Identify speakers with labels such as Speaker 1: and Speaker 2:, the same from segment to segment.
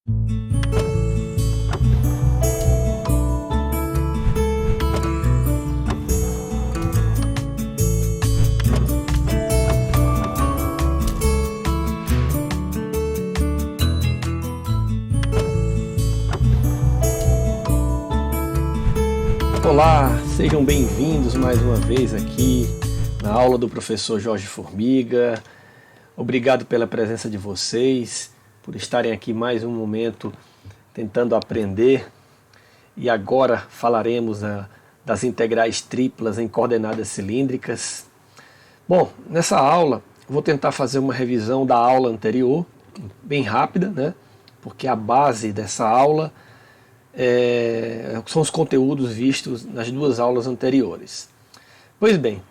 Speaker 1: Olá, sejam bem-vindos mais uma vez aqui na aula do professor Jorge Formiga. Obrigado pela presença de vocês, por estarem aqui mais um momento tentando aprender. E agora falaremos das integrais triplas em coordenadas cilíndricas. Bom, nessa aula vou tentar fazer uma revisão da aula anterior, bem rápida, né? Porque a base dessa aula são os conteúdos vistos nas duas aulas anteriores. Pois bem,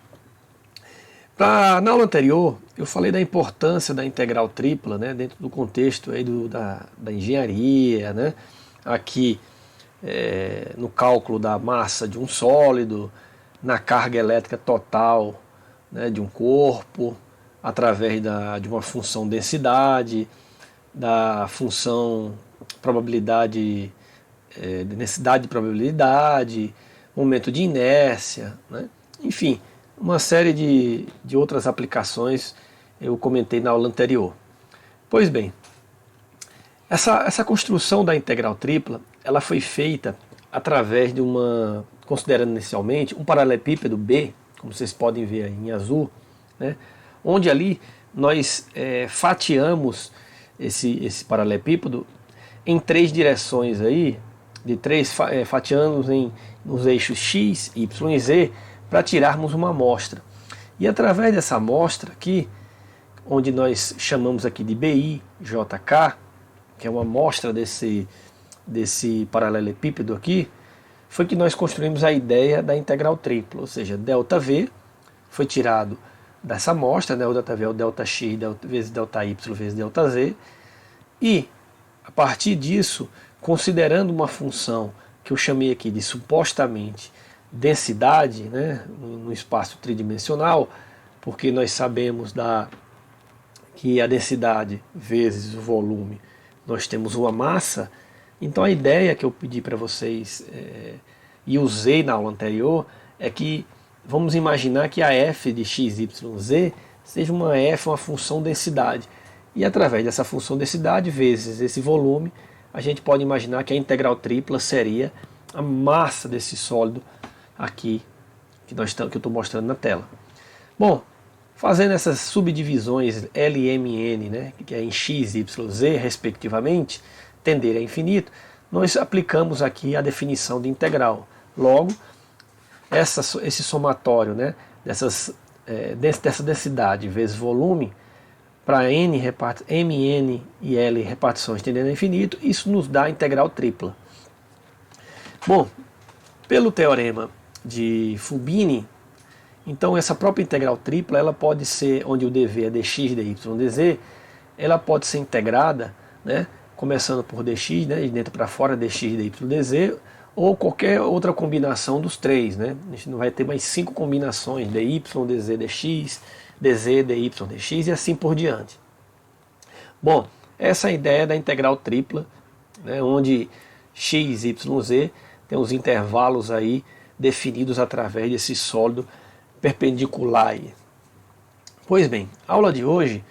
Speaker 1: na aula anterior eu falei da importância da integral tripla, né, dentro do contexto aí da engenharia, né, aqui no cálculo da massa de um sólido, na carga elétrica total, né, de um corpo, através de uma função densidade, da função probabilidade, densidade de probabilidade, momento de inércia, né? Enfim, uma série de outras aplicações eu comentei na aula anterior. Pois bem, essa construção da integral tripla, ela foi feita através de considerando inicialmente um paralelepípedo B, como vocês podem ver aí em azul, né? Onde ali nós fatiamos esse paralelepípedo em três direções aí, fatiando nos eixos X, Y e Z, para tirarmos uma amostra. E através dessa amostra aqui, onde nós chamamos aqui de BI-JK, que é uma amostra desse paralelepípedo aqui, foi que nós construímos a ideia da integral tripla, ou seja, ΔV foi tirado dessa amostra, né? O ΔV é o ΔX vezes ΔY vezes ΔZ, e a partir disso, considerando uma função que eu chamei aqui de supostamente densidade, né, no espaço tridimensional, porque nós sabemos que a densidade vezes o volume, nós temos uma massa. Então a ideia que eu pedi para vocês e usei na aula anterior é que vamos imaginar que a f de x, y, z seja uma função densidade. E através dessa função densidade vezes esse volume, a gente pode imaginar que a integral tripla seria a massa desse sólido aqui que eu estou mostrando na tela. Bom, fazendo essas subdivisões L e M e N, né, que é em X, Y, Z, respectivamente, tender a infinito, nós aplicamos aqui a definição de integral. Logo, esse somatório, né, dessa densidade vezes volume, para M, N e L repartições tendendo a infinito, isso nos dá a integral tripla. Bom, pelo teorema de Fubini, então essa própria integral tripla, ela pode ser, onde o dv é dx, dy, dz, ela pode ser integrada, né, começando por dx, né, de dentro para fora, dx, dy, dz, ou qualquer outra combinação dos três, né? A gente não vai ter mais 5 combinações, dy, dz, dx, dz, dy, dx e assim por diante. Bom, essa é a ideia da integral tripla, né, onde x, y, z tem os intervalos aí definidos através desse sólido perpendicular aí. Pois bem, a aula de hoje,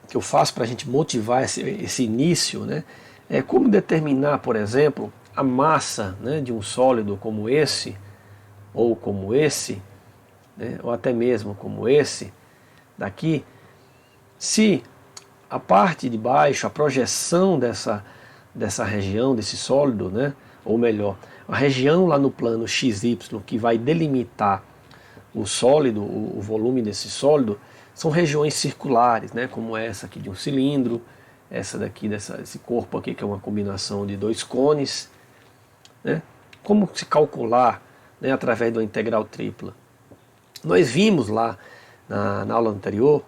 Speaker 1: que eu faço para a gente motivar esse início, né, é como determinar, por exemplo, a massa, né, de um sólido como esse, ou como esse, né, ou até mesmo como esse daqui, se a parte de baixo, a projeção dessa região, desse sólido, né, ou melhor, a região lá no plano XY que vai delimitar o sólido, o volume desse sólido, são regiões circulares, né, como essa aqui de um cilindro, essa daqui, esse corpo aqui que é uma combinação de dois cones, né? Como se calcular, né, através de uma integral tripla? Nós vimos lá na aula anterior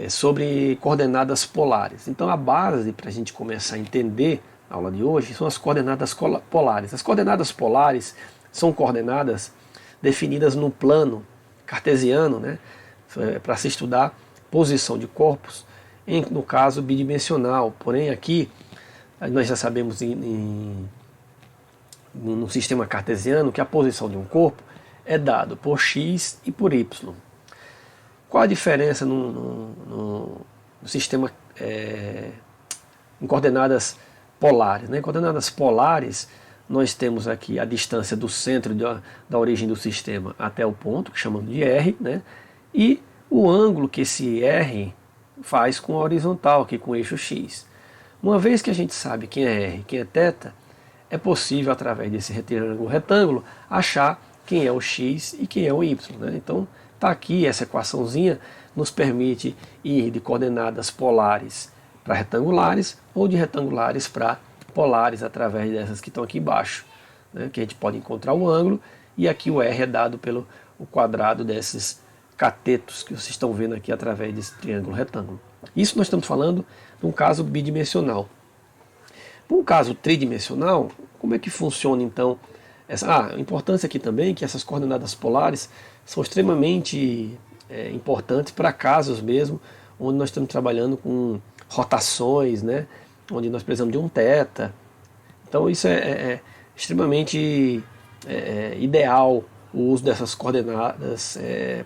Speaker 1: sobre coordenadas polares. Então a base para a gente começar a entender a aula de hoje são as coordenadas polares. As coordenadas polares são coordenadas definidas no plano cartesiano, né, para se estudar posição de corpos no caso bidimensional. Porém aqui nós já sabemos no sistema cartesiano que a posição de um corpo é dado por x e por y. Qual a diferença no sistema em coordenadas polares? Em coordenadas polares, nós temos aqui a distância do centro da origem do sistema até o ponto, que chamamos de R, né? E o ângulo que esse R faz com a horizontal, aqui com o eixo X. Uma vez que a gente sabe quem é R e quem é θ, é possível, através desse triângulo retângulo, achar quem é o X e quem é o Y, né? Então, está aqui essa equaçãozinha, nos permite ir de coordenadas polares para retangulares ou de retangulares para polares através dessas que estão aqui embaixo, né, que a gente pode encontrar o ângulo, e aqui o R é dado pelo quadrado desses catetos que vocês estão vendo aqui através desse triângulo retângulo. Isso nós estamos falando de um caso bidimensional. Para um caso tridimensional, como é que funciona então a importância aqui também é que essas coordenadas polares são extremamente importantes para casos mesmo onde nós estamos trabalhando com rotações, né, onde nós precisamos de um θ. Então isso é extremamente ideal o uso dessas coordenadas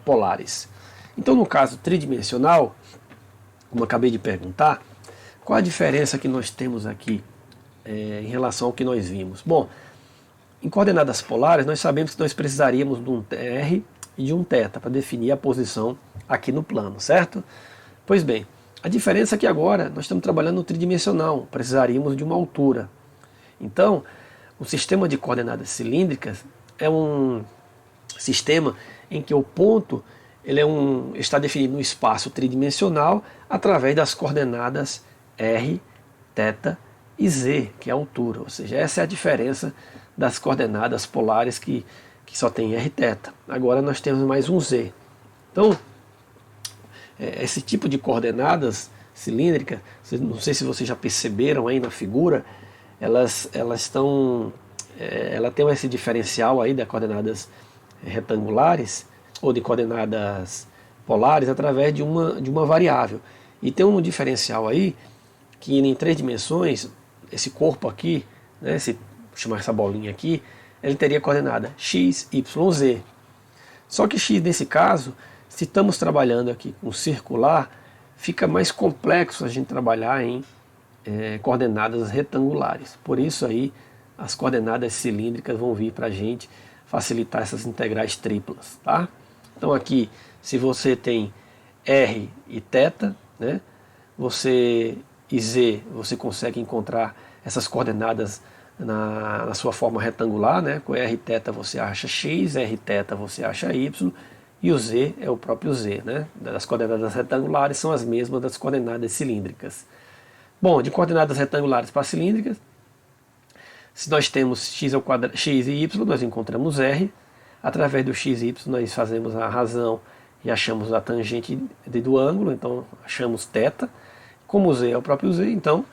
Speaker 1: polares. Então no caso tridimensional, como eu acabei de perguntar, qual a diferença que nós temos aqui em relação ao que nós vimos? Bom, em coordenadas polares nós sabemos que nós precisaríamos de um R e de um θ para definir a posição aqui no plano, certo? Pois bem, a diferença é que agora nós estamos trabalhando no tridimensional, precisaríamos de uma altura. Então, o sistema de coordenadas cilíndricas é um sistema em que o ponto está definido no espaço tridimensional através das coordenadas R, θ e z, que é a altura. Ou seja, essa é a diferença das coordenadas polares que só tem R, θ. Agora nós temos mais um z. Então, esse tipo de coordenadas cilíndricas, não sei se vocês já perceberam aí na figura, ela tem esse diferencial aí das coordenadas retangulares ou de coordenadas polares através de uma variável. E tem um diferencial aí que em 3 dimensões, esse corpo aqui, né, vou chamar essa bolinha aqui, ele teria coordenada x, y, z. Só que x nesse caso, se estamos trabalhando aqui com circular, fica mais complexo a gente trabalhar em coordenadas retangulares. Por isso aí as coordenadas cilíndricas vão vir para a gente facilitar essas integrais triplas, tá? Então aqui, se você tem R e θ, né, e z, você consegue encontrar essas coordenadas na sua forma retangular, né? Com R e θ você acha x, R θ você acha y, e o z é o próprio z, né? Das coordenadas retangulares são as mesmas das coordenadas cilíndricas. Bom, de coordenadas retangulares para cilíndricas, se nós temos x e y, nós encontramos r. Através do x e y nós fazemos a razão e achamos a tangente do ângulo, então achamos θ. Como o z é o próprio z, então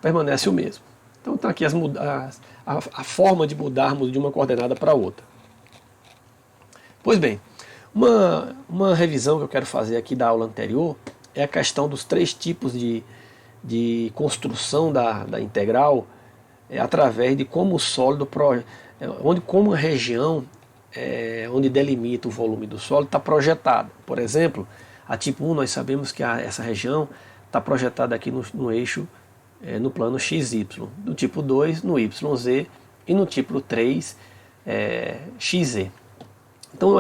Speaker 1: permanece o mesmo. Então está aqui a forma de mudarmos de uma coordenada para outra. Pois bem, uma revisão que eu quero fazer aqui da aula anterior é a questão dos 3 tipos de construção da integral através de como o sólido, como a região onde delimita o volume do sólido está projetada. Por exemplo, a tipo 1 nós sabemos que essa região está projetada aqui no eixo, no plano XY, no tipo 2 no YZ e no tipo 3 XZ. Então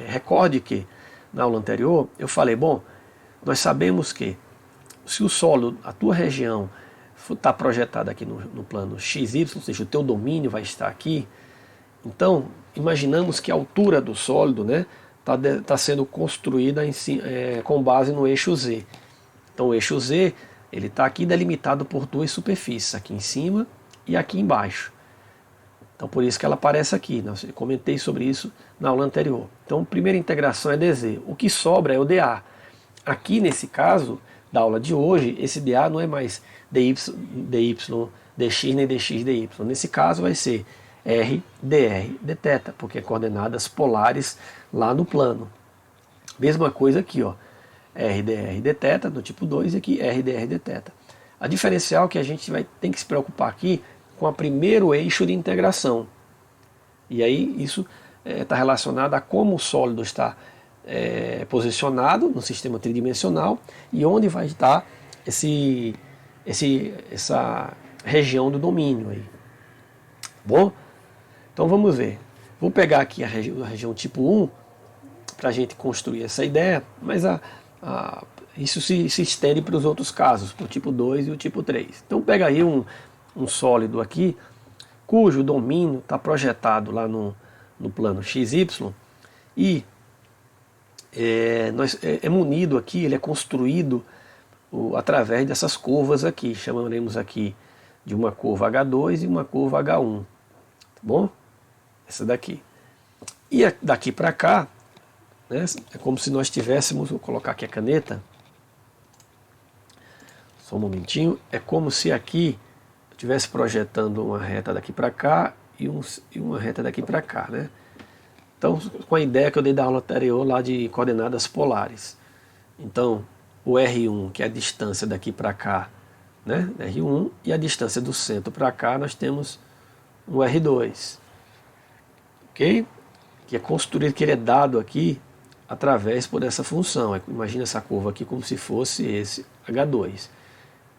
Speaker 1: recorde que na aula anterior eu falei, bom, nós sabemos que se o sólido, a tua região está projetada aqui no plano XY, ou seja, o teu domínio vai estar aqui, então imaginamos que a altura do sólido está sendo construída com base no eixo Z. Então o eixo Z ele está aqui delimitado por 2 superfícies, aqui em cima e aqui embaixo. Então por isso que ela aparece aqui, eu comentei sobre isso na aula anterior. Então a primeira integração é dz, o que sobra é o dA. Aqui nesse caso da aula de hoje, esse dA não é mais dy, dx nem dx, dy. Nesse caso vai ser r, dr, dθ, porque é coordenadas polares lá no plano. Mesma coisa aqui, ó. R, dr, dθ no tipo 2 e aqui R, dr, dθ. A diferencial é que a gente tem que se preocupar aqui com o primeiro eixo de integração. E aí isso está relacionado a como o sólido está posicionado no sistema tridimensional e onde vai estar essa região do domínio aí. Bom, então vamos ver. Vou pegar aqui a região tipo 1 para a gente construir essa ideia, mas isso se estende para os outros casos, para o tipo 2 e o tipo 3. Então pega aí um sólido aqui, cujo domínio está projetado lá no plano XY e é munido aqui, ele é construído através dessas curvas aqui, chamaremos aqui de uma curva H2 e uma curva H1, tá bom? Essa daqui. E daqui para cá, né, é como se nós tivéssemos, vou colocar aqui a caneta, só um momentinho, é como se aqui eu estivesse projetando uma reta daqui para cá e uma reta daqui para cá, né? Então, com a ideia que eu dei da aula anterior lá de coordenadas polares. Então, o R1, que é a distância daqui para cá, né? R1, e a distância do centro para cá, nós temos um R2. Ok? Que é construído, que ele é dado aqui através por essa função. Imagina essa curva aqui como se fosse esse H2.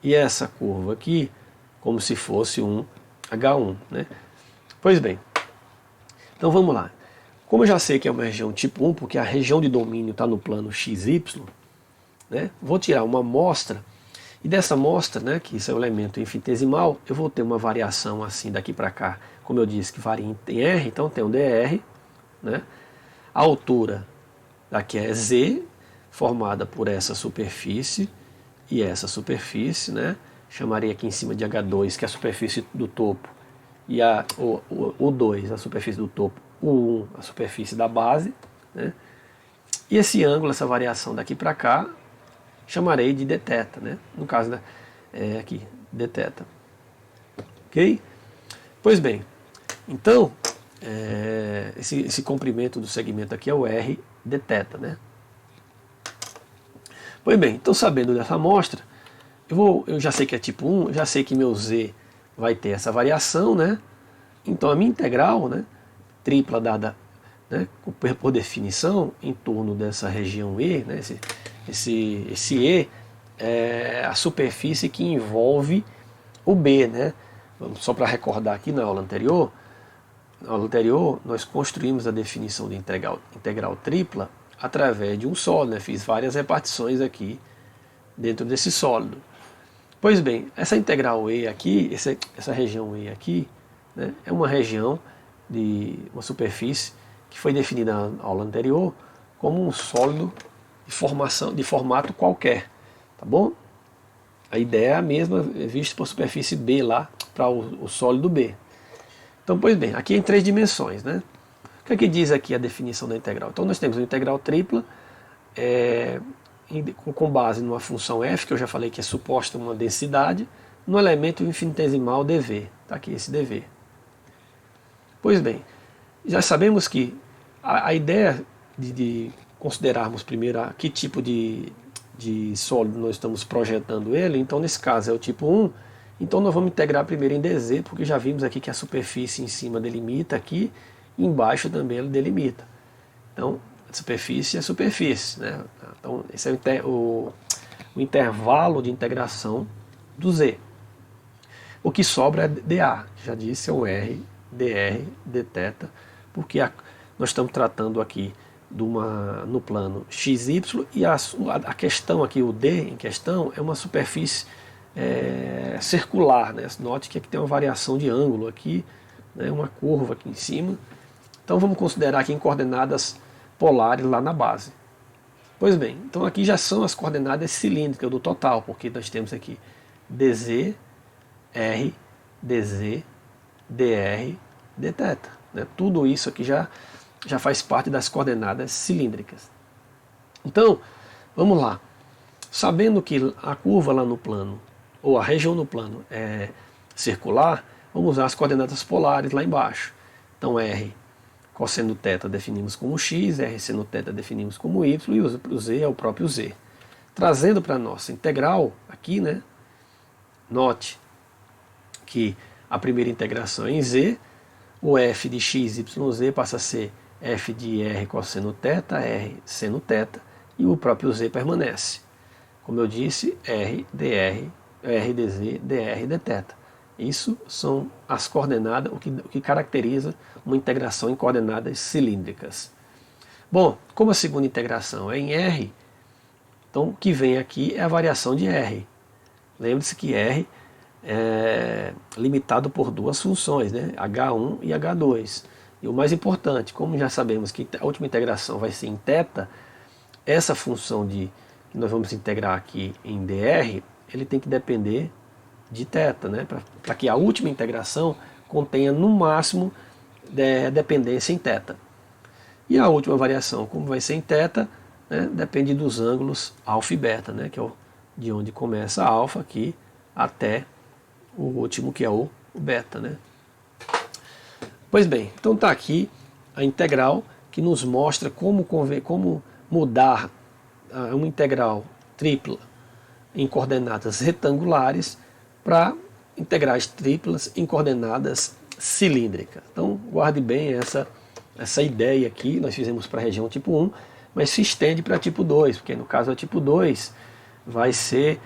Speaker 1: E essa curva aqui como se fosse um H1. Né? Pois bem, então vamos lá. Como eu já sei que é uma região tipo 1, porque a região de domínio está no plano XY, né, vou tirar uma amostra, e dessa amostra, né, que isso é um elemento infinitesimal, eu vou ter uma variação assim daqui para cá, como eu disse, que varia em R, então tem um dr, né, a altura daqui é Z, formada por essa superfície e essa superfície, né, chamarei aqui em cima de H2, que é a superfície do topo, e o 2, a superfície do topo, o 1, a superfície da base, né? E esse ângulo, essa variação daqui para cá, chamarei de dθ, né? No caso, né, aqui, dθ. Ok? Pois bem, então, esse comprimento do segmento aqui é o R dθ, né? Pois bem, então sabendo dessa amostra, eu já sei que é tipo 1, já sei que meu Z vai ter essa variação, né? Então a minha integral, né, tripla dada, né, por definição, em torno dessa região E, né, esse E é a superfície que envolve o B. Né? Só para recordar aqui na aula anterior nós construímos a definição de integral tripla através de um sólido. Né? Fiz várias repartições aqui dentro desse sólido. Pois bem, essa integral E aqui, essa região E aqui, né, é uma região de uma superfície que foi definida na aula anterior como um sólido de formato qualquer, tá bom? A ideia é a mesma, vista por superfície B lá, para o sólido B. Então, pois bem, aqui é em 3 dimensões, né? O que é que diz aqui a definição da integral? Então nós temos uma integral tripla, com base numa função f, que eu já falei que é suposta uma densidade, no elemento infinitesimal dv. Está aqui esse dv. Pois bem, já sabemos que a ideia de considerarmos primeiro que tipo de sólido nós estamos projetando ele, então nesse caso é o tipo 1, então nós vamos integrar primeiro em dz, porque já vimos aqui que a superfície em cima delimita aqui, e embaixo também ela delimita. Então, a superfície é superfície, né? Então, esse é o intervalo de integração do z. O que sobra é dA, já disse, é o R, dr, dθ, porque nós estamos tratando aqui no plano XY e a questão aqui, o D em questão, é uma superfície circular. Né? Note que aqui tem uma variação de ângulo aqui, né? Uma curva aqui em cima. Então vamos considerar aqui em coordenadas polares lá na base. Pois bem, então aqui já são as coordenadas cilíndricas do total, porque nós temos aqui dz, r, dz, dr, dθ. Né? Tudo isso aqui já faz parte das coordenadas cilíndricas. Então, vamos lá. Sabendo que a curva lá no plano, ou a região no plano é circular, vamos usar as coordenadas polares lá embaixo. Então, r cosseno θ definimos como x, r seno θ definimos como y, e o z é o próprio z. trazendo para a nossa integral aqui, né? Note que a primeira integração é em z, o f de x, y, z passa a ser f de r cosseno θ, r seno θ, e o próprio z permanece. Como eu disse, r dr, r dz, dr dθ. Isso são as coordenadas, o que caracteriza uma integração em coordenadas cilíndricas. Bom, como a segunda integração é em r, então o que vem aqui é a variação de r. Lembre-se que r é limitado por duas funções, né? H1 e H2. E o mais importante, como já sabemos que a última integração vai ser em θ, essa função que nós vamos integrar aqui em dr, ele tem que depender de θ, né? Para que a última integração contenha no máximo dependência em θ. E a última variação, como vai ser em θ, né? Depende dos ângulos alfa e beta, né? Que é de onde começa a alfa aqui até o último, que é o beta, né? Pois bem, então está aqui a integral que nos mostra como mudar uma integral tripla em coordenadas retangulares para integrais triplas em coordenadas cilíndricas. Então guarde bem essa ideia aqui. Nós fizemos para a região tipo 1, mas se estende para tipo 2, porque no caso a tipo 2 vai ser,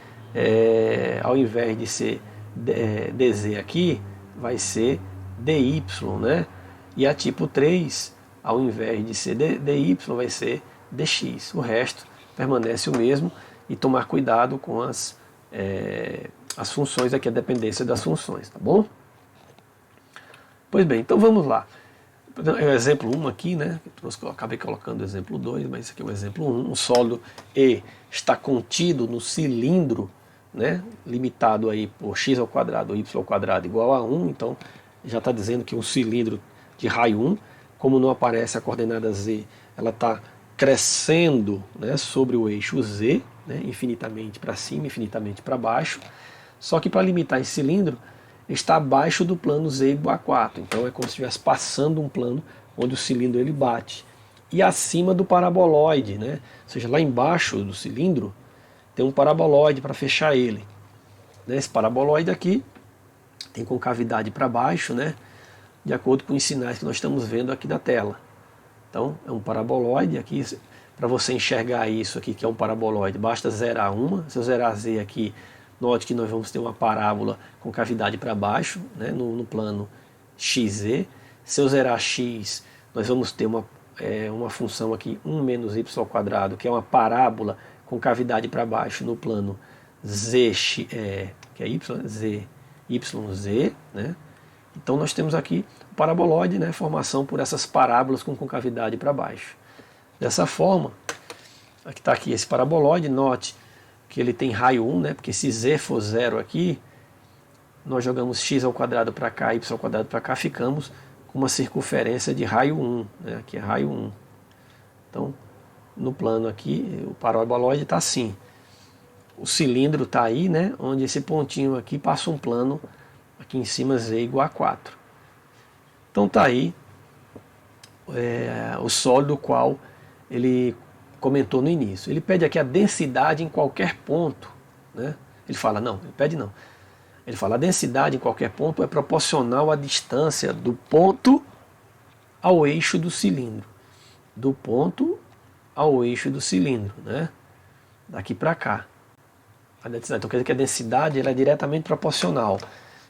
Speaker 1: ao invés de ser dz aqui, vai ser dy, né? E a tipo 3, ao invés de ser dy, vai ser dx. O resto permanece o mesmo, e tomar cuidado com as funções aqui, a dependência das funções, tá bom? Pois bem, então vamos lá. É o exemplo 1 aqui, né? Eu acabei colocando o exemplo 2, mas esse aqui é o exemplo 1. O sólido E está contido no cilindro, né? Limitado aí por x ao quadrado, y ao quadrado igual a 1. Então já está dizendo que um cilindro de raio 1, como não aparece a coordenada z, ela está crescendo, né, sobre o eixo z, né, infinitamente para cima, infinitamente para baixo. Só que para limitar esse cilindro, está abaixo do plano z igual a 4. Então é como se estivesse passando um plano onde o cilindro ele bate. E acima do paraboloide, né? Ou seja, lá embaixo do cilindro tem um paraboloide para fechar ele. Esse paraboloide aqui tem concavidade para baixo, né? De acordo com os sinais que nós estamos vendo aqui da tela. Então é um paraboloide aqui. Para você enxergar isso aqui, que é um paraboloide, basta zerar uma. Se eu zerar z aqui, note que nós vamos ter uma parábola com cavidade para baixo, né, no plano xz. Se eu zerar x, nós vamos ter uma função aqui, 1 menos y ao quadrado, que é uma parábola com cavidade para baixo no plano que é yz, né? Então nós temos aqui o paraboloide, né, formação por essas parábolas com concavidade para baixo. Dessa forma, aqui está aqui esse paraboloide, note que ele tem raio 1, né? Porque se z for 0 aqui, nós jogamos x ao quadrado para cá, y ao quadrado para cá, ficamos com uma circunferência de raio 1, né? Aqui é raio 1. Então, no plano aqui, o paraboloide está assim. O cilindro está aí, né? Onde esse pontinho aqui passa um plano, aqui em cima z igual a 4. Então está aí o sólido qual ele comentou no início. Ele pede aqui a densidade em qualquer ponto, né? Ele fala, não, ele pede não. Ele fala, a densidade em qualquer ponto é proporcional à distância do ponto ao eixo do cilindro. Do ponto ao eixo do cilindro, né? Daqui para cá. A densidade, então quer dizer que a densidade ela é diretamente proporcional. Ou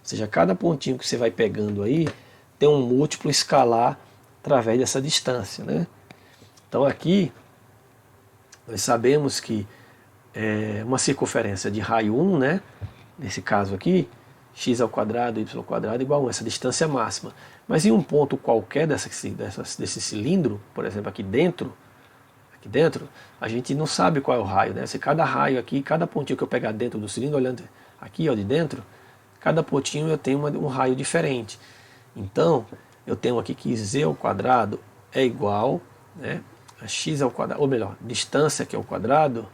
Speaker 1: seja, cada pontinho que você vai pegando aí tem um múltiplo escalar através dessa distância, né? Então aqui nós sabemos que uma circunferência de raio 1, né? Nesse caso aqui, x ao quadrado, y ao quadrado igual a 1, essa distância máxima. Mas em um ponto qualquer desse cilindro, por exemplo aqui dentro, a gente não sabe qual é o raio, né? Se cada raio aqui, cada pontinho que eu pegar dentro do cilindro, olhando aqui ó, de dentro, cada pontinho eu tenho um raio diferente. Então, eu tenho aqui que z ao quadrado é igual, né, a x ao quadrado, ou melhor, distância que é o quadrado,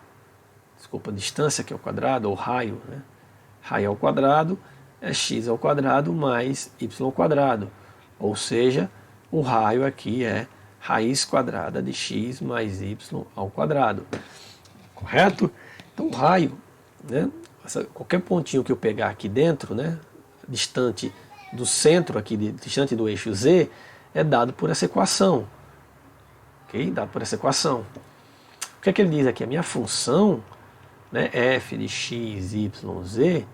Speaker 1: ou raio, né? Raio ao quadrado é x ao quadrado mais y ao quadrado. Ou seja, o raio aqui é raiz quadrada de x mais y ao quadrado. Correto? Então o raio, né, qualquer pontinho que eu pegar aqui dentro, né, distante do centro aqui, distante do eixo Z, é dado por essa equação. Ok? Dado por essa equação. O que é que ele diz aqui? A minha função, né, f de x, y, z,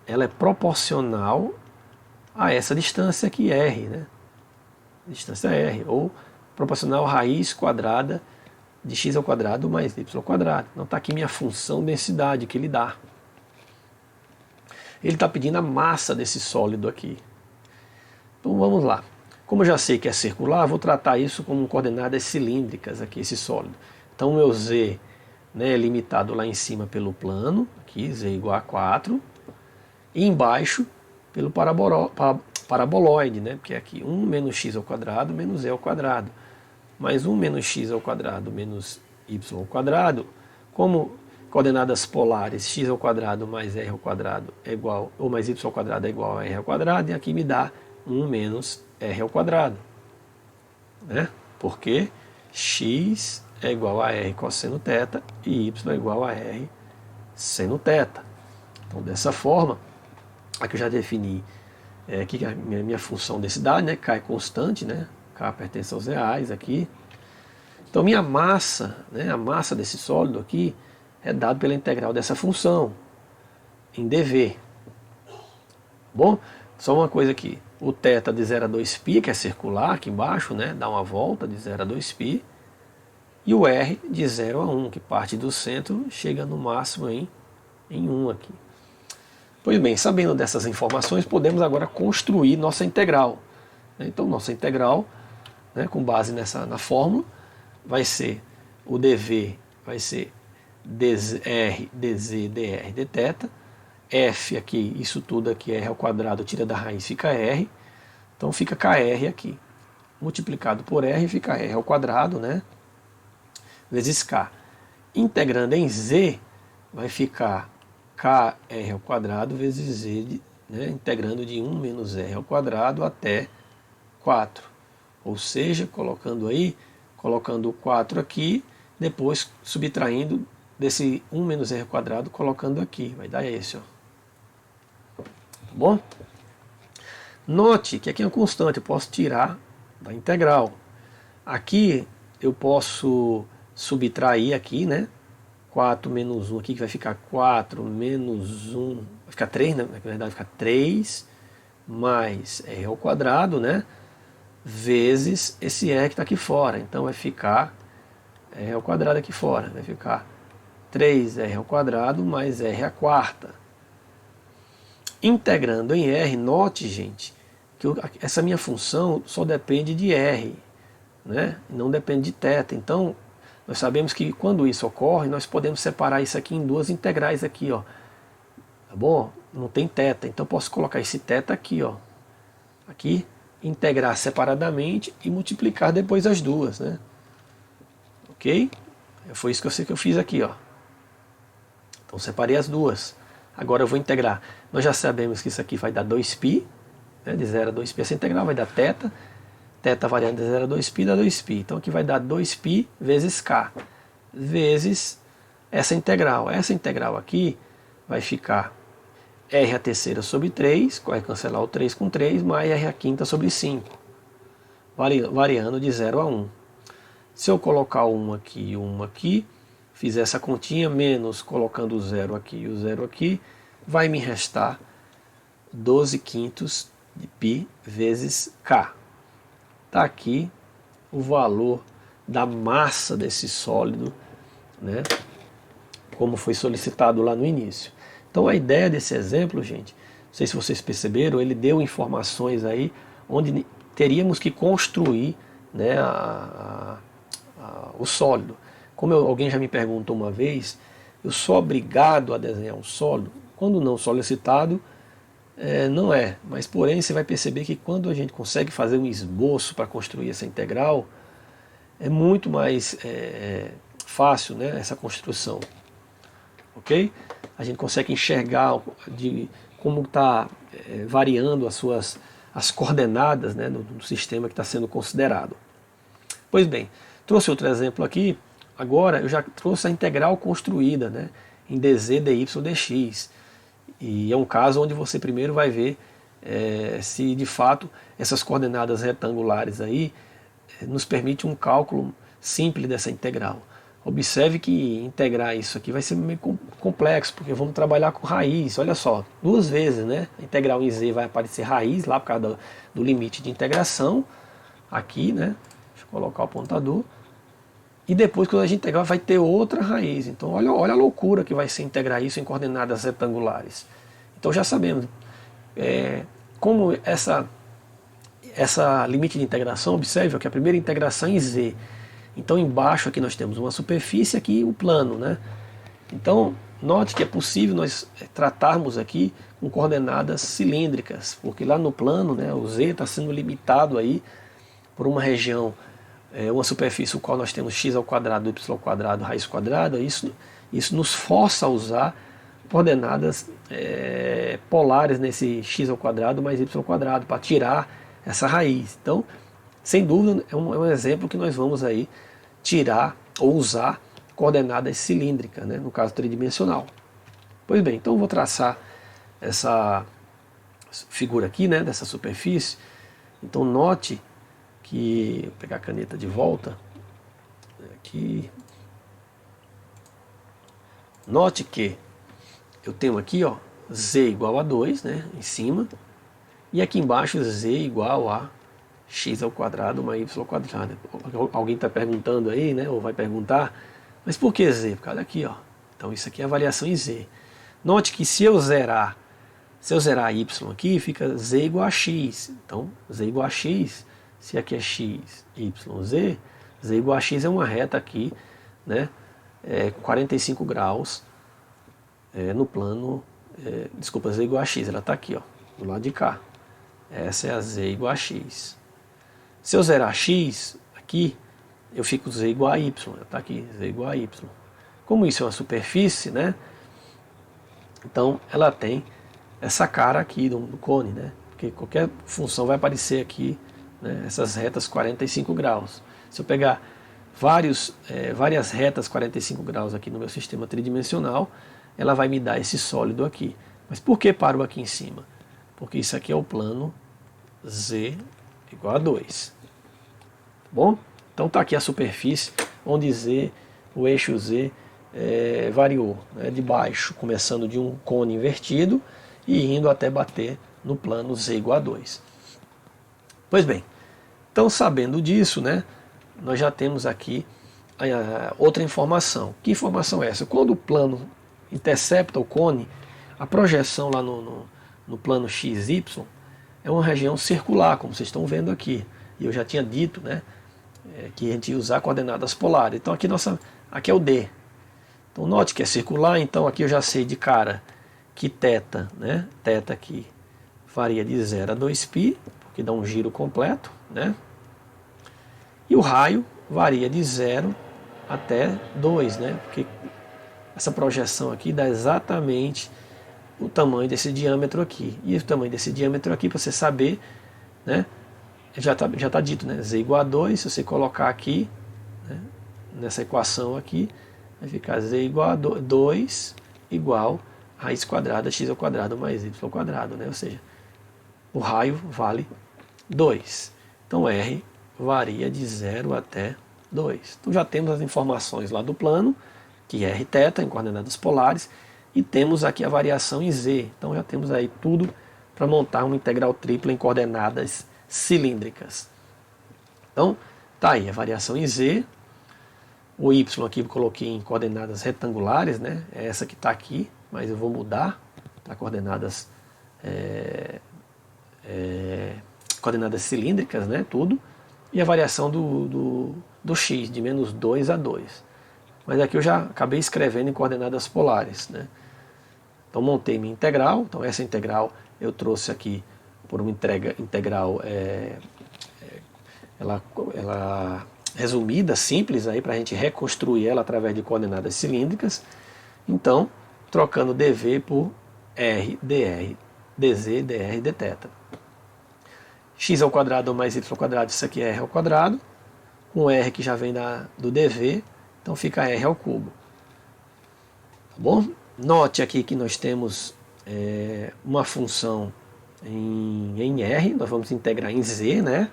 Speaker 1: ela é proporcional a essa distância aqui, r, né? Distância r, ou proporcional à raiz quadrada de x ao quadrado mais y ao quadrado. Então está aqui minha função densidade que ele dá. Ele está pedindo a massa desse sólido aqui. Então vamos lá. Como eu já sei que é circular, vou tratar isso como coordenadas cilíndricas aqui, esse sólido. Então o meu z, né, é limitado lá em cima pelo plano, aqui z igual a 4, e embaixo pelo paraboloide, né, porque é aqui 1 menos x ao quadrado menos e ao quadrado, mais 1 menos x ao quadrado menos y ao quadrado, como coordenadas polares, x ao quadrado mais r ao quadrado é igual, ou mais y ao quadrado é igual a r ao quadrado, e aqui me dá 1 menos r ao quadrado, né? Porque x é igual a r cosseno θ e y é igual a r seno θ. Então, dessa forma, aqui eu já defini aqui a minha função densidade, né? K é constante, né? K pertence aos reais aqui. Então, minha massa, né? A massa desse sólido aqui é dado pela integral dessa função em dV. Bom, só uma coisa aqui. O θ de 0 a 2π, que é circular aqui embaixo, né? Dá uma volta de 0 a 2π. E o R de 0 a 1, que parte do centro, chega no máximo em 1 aqui. Pois bem, sabendo dessas informações, podemos agora construir nossa integral. Então, nossa integral, né, com base na fórmula, vai ser o dV, vai ser dr, dz, dr, dθ. F aqui, isso tudo aqui, r ao quadrado, tira da raiz, fica r. Então fica kr aqui. Multiplicado por r, fica r ao quadrado, né? Vezes k. Integrando em z, vai ficar kr ao quadrado vezes z, né? Integrando de 1 menos r ao quadrado até 4. Ou seja, colocando o 4 aqui, depois subtraindo desse 1 menos r ao quadrado, colocando aqui. Vai dar esse, ó. Tá bom? Note que aqui é uma constante, eu posso tirar da integral. Aqui eu posso subtrair aqui, né? 4 menos 1 aqui, que vai ficar 4 menos 1, vai ficar 3, né? Na verdade vai ficar 3 mais r ao quadrado, né? Vezes esse r que está aqui fora. Então vai ficar r ao quadrado aqui fora. Vai ficar 3r ao quadrado mais r à quarta. Integrando em r, note, gente, que essa minha função só depende de r, né? Não depende de θ. Então, nós sabemos que quando isso ocorre, nós podemos separar isso aqui em duas integrais aqui, ó. Tá bom? Não tem θ, então posso colocar esse θ aqui, ó. Aqui, integrar separadamente e multiplicar depois as duas, né? Ok? Foi isso que eu fiz aqui, ó. Então separei as duas. Agora eu vou integrar. Nós já sabemos que isso aqui vai dar 2π, né? De 0 a 2π essa integral vai dar θ. Θ variando de 0 a 2π dá 2π. Então aqui vai dar 2π vezes k, vezes essa integral. Essa integral aqui vai ficar r a terceira sobre 3, vai cancelar o 3 com 3, mais r a quinta sobre 5, variando de 0 a 1. Se eu colocar 1 aqui e 1 aqui, fizer essa continha, menos colocando o 0 aqui e o 0 aqui, vai me restar 12 quintos de π vezes k. Está aqui o valor da massa desse sólido, né, como foi solicitado lá no início. Então a ideia desse exemplo, gente, não sei se vocês perceberam, ele deu informações aí onde teríamos que construir, né, o sólido. Como alguém já me perguntou uma vez, eu sou obrigado a desenhar um sólido? Quando não solicitado, não é. Mas porém você vai perceber que quando a gente consegue fazer um esboço para construir essa integral, é muito mais fácil, né, essa construção. Ok? A gente consegue enxergar como está variando as coordenadas, né, do sistema que está sendo considerado. Pois bem, trouxe outro exemplo aqui. Agora eu já trouxe a integral construída, né? em dz, dy, dx. E é um caso onde você primeiro vai ver se de fato essas coordenadas retangulares aí nos permite um cálculo simples dessa integral. Observe que integrar isso aqui vai ser meio complexo, porque vamos trabalhar com raiz. Olha só, duas vezes, né? A integral em z vai aparecer raiz lá por causa do limite de integração. Aqui, né? Deixa eu colocar o apontador. E depois, quando a gente integrar, vai ter outra raiz. Então, olha a loucura que vai ser integrar isso em coordenadas retangulares. Então, já sabemos como essa limite de integração, observe que a primeira integração é em z. Então, embaixo aqui nós temos uma superfície, aqui o plano, né? Então, note que é possível nós tratarmos aqui com coordenadas cilíndricas, porque lá no plano, né, o z está sendo limitado aí por uma região, uma superfície no qual nós temos x ao quadrado, y ao quadrado, raiz quadrada. Isso nos força a usar coordenadas polares nesse x ao quadrado mais y ao quadrado para tirar essa raiz. Então, sem dúvida, é um exemplo que nós vamos aí tirar ou usar coordenadas cilíndricas, né, no caso tridimensional. Pois bem, então eu vou traçar essa figura aqui, né, dessa superfície. Então note que, vou pegar a caneta de volta, aqui, note que eu tenho aqui, ó, z igual a 2, né, em cima, e aqui embaixo z igual a x ao quadrado mais y ao quadrado. Alguém está perguntando aí, né, ou vai perguntar, mas por que z? Por causa daqui, ó. Então isso aqui é a variação em z. Note que se eu zerar y aqui, fica z igual a x. Então z igual a x, se aqui é x, y, z igual a x é uma reta aqui, né, 45 graus no plano, desculpa, z igual a x, ela está aqui, ó, do lado de cá. Essa é a z igual a x. Se eu zerar x aqui, eu fico z igual a y, está aqui, z igual a y. Como isso é uma superfície, né, então ela tem essa cara aqui do cone, né, porque qualquer função vai aparecer aqui, né, essas retas 45 graus. Se eu pegar várias retas 45 graus aqui no meu sistema tridimensional, ela vai me dar esse sólido aqui. Mas por que paro aqui em cima? Porque isso aqui é o plano z igual a 2. Tá bom? Então está aqui a superfície onde z, o eixo z variou, né, de baixo, começando de um cone invertido e indo até bater no plano z igual a 2. Pois bem, então sabendo disso, né, nós já temos aqui outra informação. Que informação é essa? Quando o plano intercepta o cone, a projeção lá no plano XY é uma região circular, como vocês estão vendo aqui. E eu já tinha dito, né, que a gente ia usar coordenadas polares. Então aqui é o D. Então note que é circular, então aqui eu já sei de cara que θ, né, θ aqui varia de 0 a 2π, porque dá um giro completo, né? E o raio varia de 0 até 2, né? Porque essa projeção aqui dá exatamente o tamanho desse diâmetro aqui. E o tamanho desse diâmetro aqui, para você saber, né, já tá dito, né? Z igual a 2, se você colocar aqui, né, nessa equação aqui, vai ficar Z igual a 2 igual a raiz quadrada x ao quadrado mais y ao quadrado, né? Ou seja, o raio vale 2. Então R varia de 0 até 2. Então já temos as informações lá do plano, que é Rθ em coordenadas polares, e temos aqui a variação em z. Então já temos aí tudo para montar uma integral tripla em coordenadas cilíndricas. Então tá aí a variação em z. O y aqui eu coloquei em coordenadas retangulares, né? É essa que está aqui, mas eu vou mudar para coordenadas coordenadas cilíndricas, né? Tudo. E a variação do x, de menos 2 a 2. Mas aqui eu já acabei escrevendo em coordenadas polares, né? Então montei minha integral. Então essa integral eu trouxe aqui por uma integral ela resumida, simples, para a gente reconstruir ela através de coordenadas cilíndricas. Então, trocando dv por r, dr, dz, dr, dθ. X ao quadrado mais y ao quadrado, isso aqui é r ao quadrado, com r que já vem do dv, então fica r ao cubo. Tá bom? Note aqui que nós temos uma função em R, nós vamos integrar em Z, né?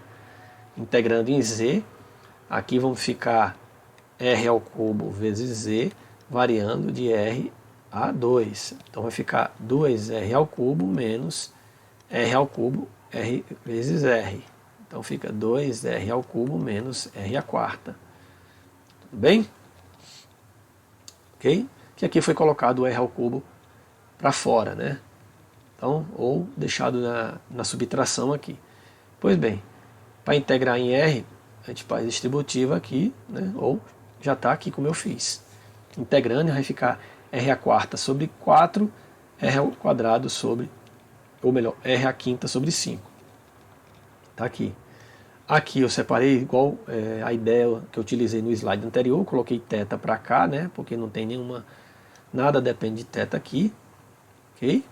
Speaker 1: Integrando em Z, aqui vamos ficar R ao cubo vezes Z, variando de R a 2. Então vai ficar 2R ao cubo menos R ao cubo, R vezes R. Então fica 2R ao cubo menos R à quarta. Tudo bem? Ok? Que aqui foi colocado o R ao cubo para fora, né? Então, ou deixado na subtração aqui. Pois bem, para integrar em R, a gente faz distributiva aqui, né? Ou já está aqui como eu fiz. Integrando vai ficar R à quarta sobre 4, R ao quadrado sobre, ou melhor, R à quinta sobre 5. Está aqui. Aqui eu separei igual a ideia que eu utilizei no slide anterior, coloquei θ para cá, né? Porque não tem nenhuma, nada depende de θ aqui, ok?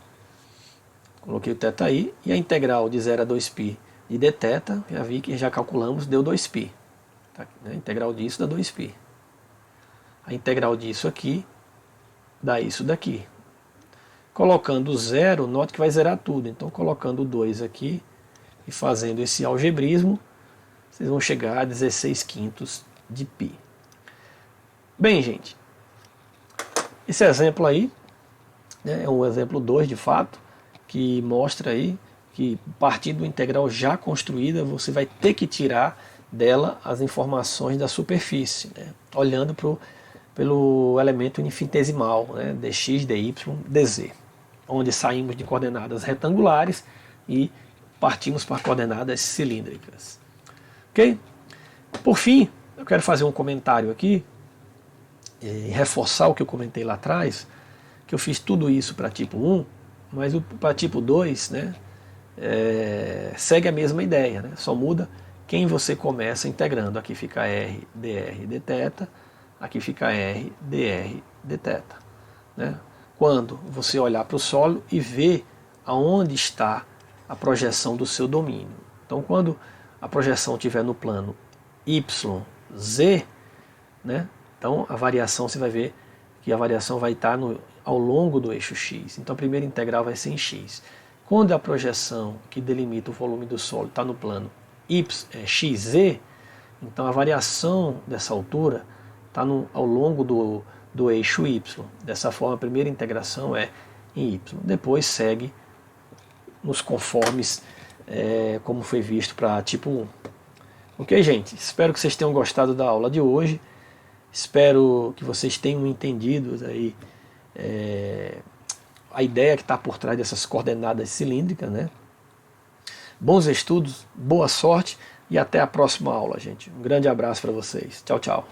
Speaker 1: Coloquei o θ aí, e a integral de 0 a 2π de dθ, já vi que já calculamos, deu 2π. Tá, né? A integral disso dá 2π. A integral disso aqui dá isso daqui. Colocando 0, note que vai zerar tudo. Então, colocando 2 aqui e fazendo esse algebrismo, vocês vão chegar a 16 quintos de π. Bem, gente, esse exemplo aí, né, é um exemplo 2 de fato, que mostra aí que a partir do integral já construída, você vai ter que tirar dela as informações da superfície, né, olhando pelo elemento infinitesimal, né, dx, dy, dz, onde saímos de coordenadas retangulares e partimos para coordenadas cilíndricas. Ok? Por fim, eu quero fazer um comentário aqui e reforçar o que eu comentei lá atrás, que eu fiz tudo isso para tipo 1, mas para tipo 2, né, segue a mesma ideia, né, só muda quem você começa integrando. Aqui fica R, dr, dθ, aqui fica R, dr, dθ. Né? Quando você olhar para o solo e ver aonde está a projeção do seu domínio. Então, quando a projeção estiver no plano YZ, né, então a variação, você vai ver que a variação vai estar ao longo do eixo X. Então a primeira integral vai ser em X. Quando a projeção que delimita o volume do solo está no plano XZ, então a variação dessa altura está ao longo do eixo Y. Dessa forma, a primeira integração é em Y. Depois segue nos conformes como foi visto para tipo 1. Ok, gente? Espero que vocês tenham gostado da aula de hoje. Espero que vocês tenham entendido aí, a ideia que está por trás dessas coordenadas cilíndricas, né? Bons estudos, boa sorte e até a próxima aula, gente. Um grande abraço para vocês. Tchau, tchau.